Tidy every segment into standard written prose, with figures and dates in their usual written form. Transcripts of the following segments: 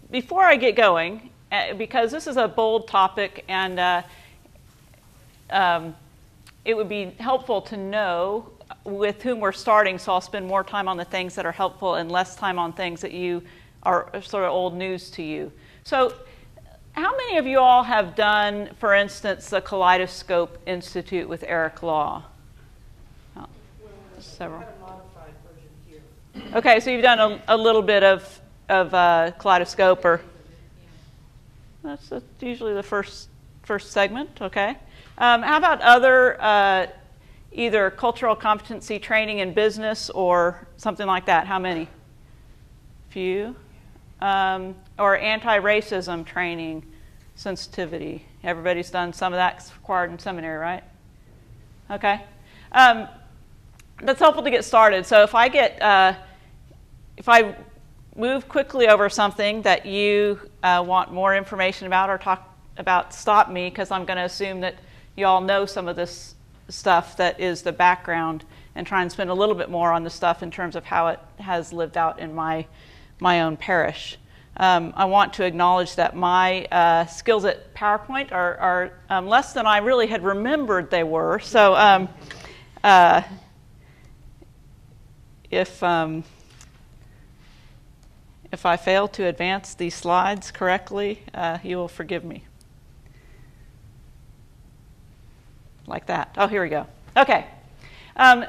Before I get going, because this is a bold topic and it would be helpful to know with whom we're starting, so I'll spend more time on the things that are helpful and less time on things that you are sort of old news to you. So how many of you all have done, for instance, the Kaleidoscope Institute with Eric Law? Oh, several. Okay, so you've done a little bit of Kaleidoscope, or that's usually the first segment. Okay. How about other either cultural competency training in business or something like that? How many? Few. Or anti-racism training, sensitivity. Everybody's done some of that. It's required in seminary, right? Okay. That's helpful to get started. So if I move quickly over something that you want more information about or talk about, stop me, because I'm going to assume that you all know some of this stuff that is the background, and try and spend a little bit more on the stuff in terms of how it has lived out in my own parish. I want to acknowledge that my skills at PowerPoint are less than I really had remembered they were. So if I fail to advance these slides correctly, you will forgive me. Like that. Oh, here we go. Okay. I'm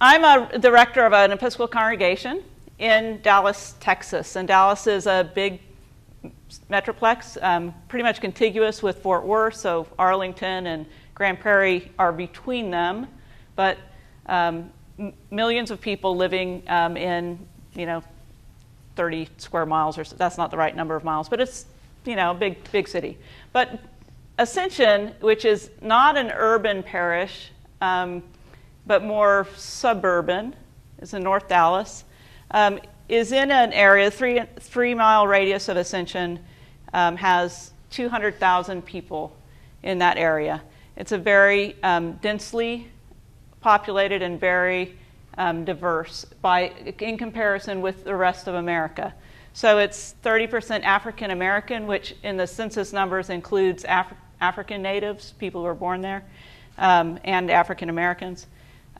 the rector of an Episcopal congregation in Dallas, Texas. And Dallas is a big metroplex, pretty much contiguous with Fort Worth, so Arlington and Grand Prairie are between them. But millions of people living in, 30 square miles, or so. That's not the right number of miles, but it's, a big city. But Ascension, which is not an urban parish, but more suburban, is in North Dallas, is in an area, three-mile radius of Ascension, has 200,000 people in that area. It's a very densely populated and very diverse in comparison with the rest of America. So it's 30% African American, which in the census numbers includes African natives, people who were born there, and African Americans.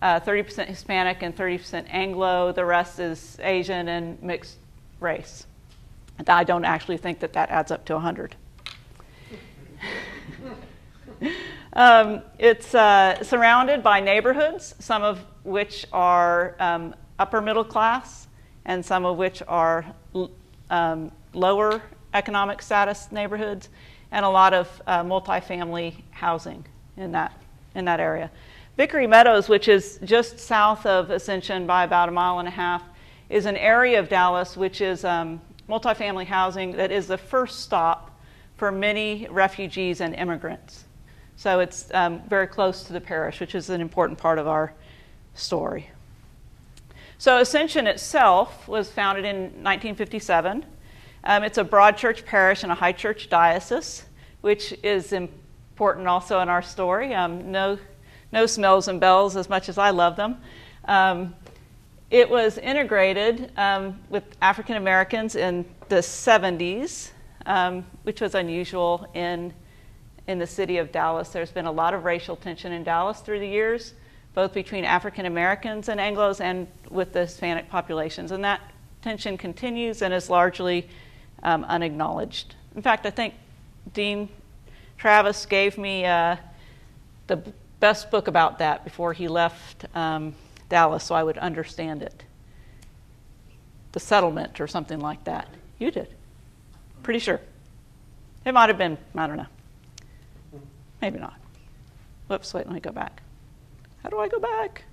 30% Hispanic and 30% Anglo. The rest is Asian and mixed race. And I don't actually think that adds up to 100. It's surrounded by neighborhoods, some of which are upper middle class, and some of which are lower economic status neighborhoods, and a lot of multifamily housing in that area. Vickery Meadows, which is just south of Ascension by about 1.5 miles, is an area of Dallas which is multifamily housing that is the first stop for many refugees and immigrants. So it's very close to the parish, which is an important part of our story. So Ascension itself was founded in 1957. It's a broad church parish and a high church diocese, which is important also in our story. No smells and bells as much as I love them. It was integrated with African Americans in the 70s, which was unusual in the city of Dallas. There's been a lot of racial tension in Dallas through the years, both between African Americans and Anglos and with the Hispanic populations. And that tension continues and is largely unacknowledged. In fact, I think Dean Travis gave me the best book about that before he left Dallas, so I would understand it. The Settlement or something like that. You did. Pretty sure. It might have been, I don't know. Maybe not. Whoops, wait, let me go back. How do I go back?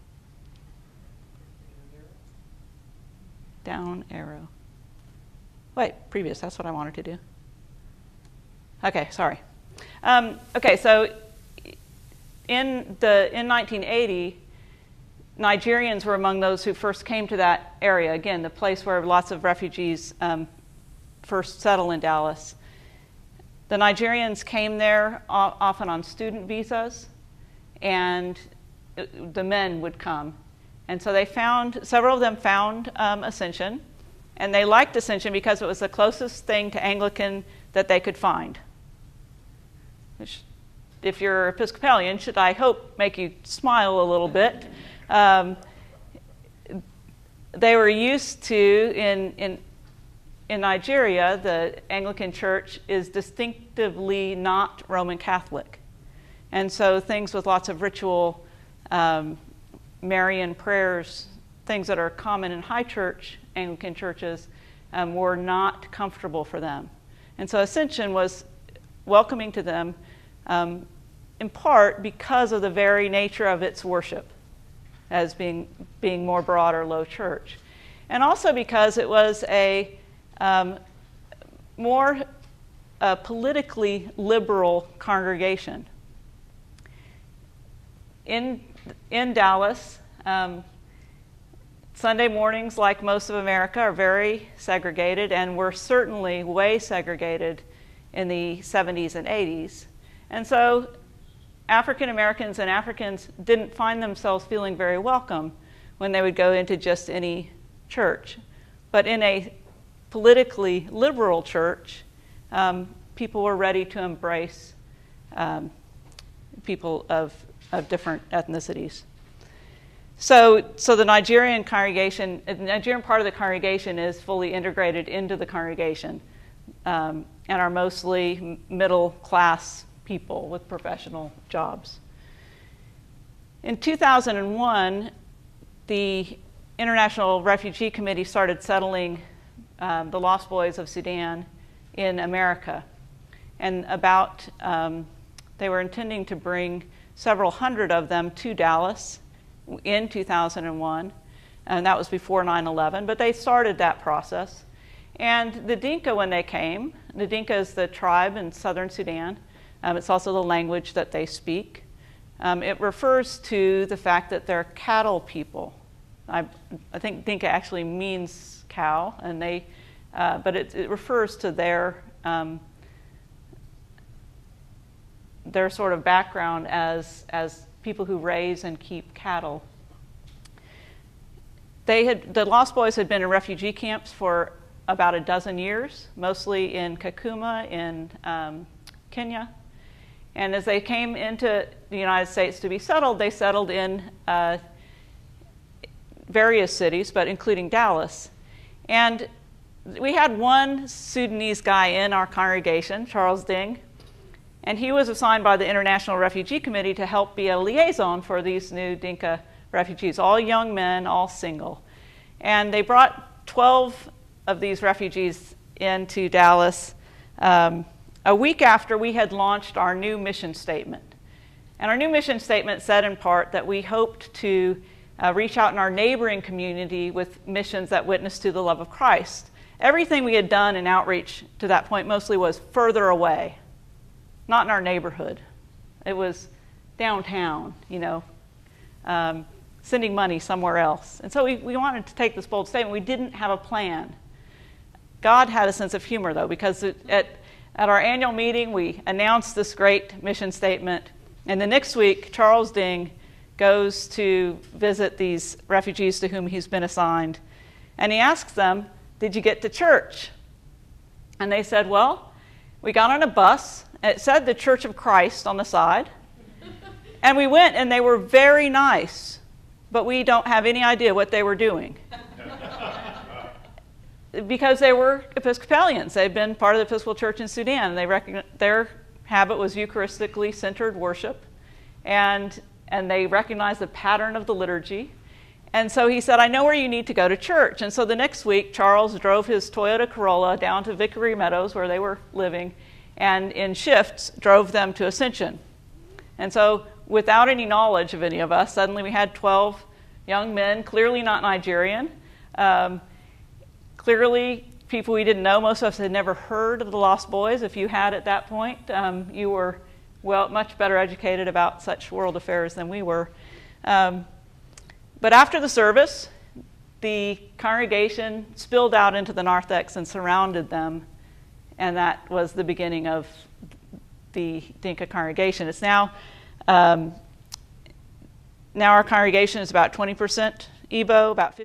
Down arrow. Wait, previous, that's what I wanted to do. Okay, sorry. Okay, so in 1980, Nigerians were among those who first came to that area. Again, the place where lots of refugees first settle in Dallas. The Nigerians came there often on student visas, and the men would come. And so several of them found Ascension, And they liked Ascension because it was the closest thing to Anglican that they could find. Which, if you're Episcopalian, should, I hope, make you smile a little bit. They were used to, in Nigeria, the Anglican Church is distinctively not Roman Catholic. And so things with lots of ritual, Marian prayers, things that are common in high church Anglican churches, were not comfortable for them. And so Ascension was welcoming to them, in part because of the very nature of its worship as being more broad or low church. And also because it was a more politically liberal congregation. In Dallas, Sunday mornings, like most of America, are very segregated, and were certainly way segregated in the 70s and 80s. And so African Americans and Africans didn't find themselves feeling very welcome when they would go into just any church. But in a politically liberal church, people were ready to embrace people of different ethnicities. So the Nigerian congregation, the Nigerian part of the congregation is fully integrated into the congregation, and are mostly middle class people with professional jobs. In 2001, the International Refugee Committee started settling the Lost Boys of Sudan in America. And they were intending to bring several hundred of them to Dallas in 2001, and that was before 9/11, but they started that process. And the Dinka, when they came, the Dinka is the tribe in southern Sudan. It's also the language that they speak. It refers to the fact that they're cattle people. I think Dinka actually means cow, and but it refers to their sort of background as people who raise and keep cattle. The Lost Boys had been in refugee camps for about a dozen years, mostly in Kakuma in Kenya. And as they came into the United States to be settled, they settled in various cities, but including Dallas. And we had one Sudanese guy in our congregation, Charles Ding, and he was assigned by the International Refugee Committee to help be a liaison for these new Dinka refugees, all young men, all single. And they brought 12 of these refugees into Dallas a week after we had launched our new mission statement. And our new mission statement said in part that we hoped to reach out in our neighboring community with missions that witness to the love of Christ. Everything we had done in outreach to that point mostly was further away, not in our neighborhood. It was downtown, sending money somewhere else. And so we wanted to take this bold statement. We didn't have a plan. God had a sense of humor, though, because at our annual meeting, we announced this great mission statement. And the next week, Charles Ding goes to visit these refugees to whom he's been assigned. And he asks them, "Did you get to church?" And they said, "Well, we got on a bus. It said the Church of Christ on the side. And we went, and they were very nice. But we don't have any idea what they were doing." Because they were Episcopalians. They'd been part of the Episcopal Church in Sudan. Their habit was Eucharistically centered worship. And they recognized the pattern of the liturgy. And so he said, "I know where you need to go to church." And so the next week, Charles drove his Toyota Corolla down to Vickery Meadows, where they were living, and in shifts drove them to Ascension. And so without any knowledge of any of us, suddenly we had 12 young men, clearly not Nigerian, clearly people we didn't know. Most of us had never heard of the Lost Boys. If you had at that point, you were much better educated about such world affairs than we were. But after the service, the congregation spilled out into the narthex and surrounded them, and that was the beginning of the Dinka congregation. It's now our congregation is about 20% Igbo, about 50%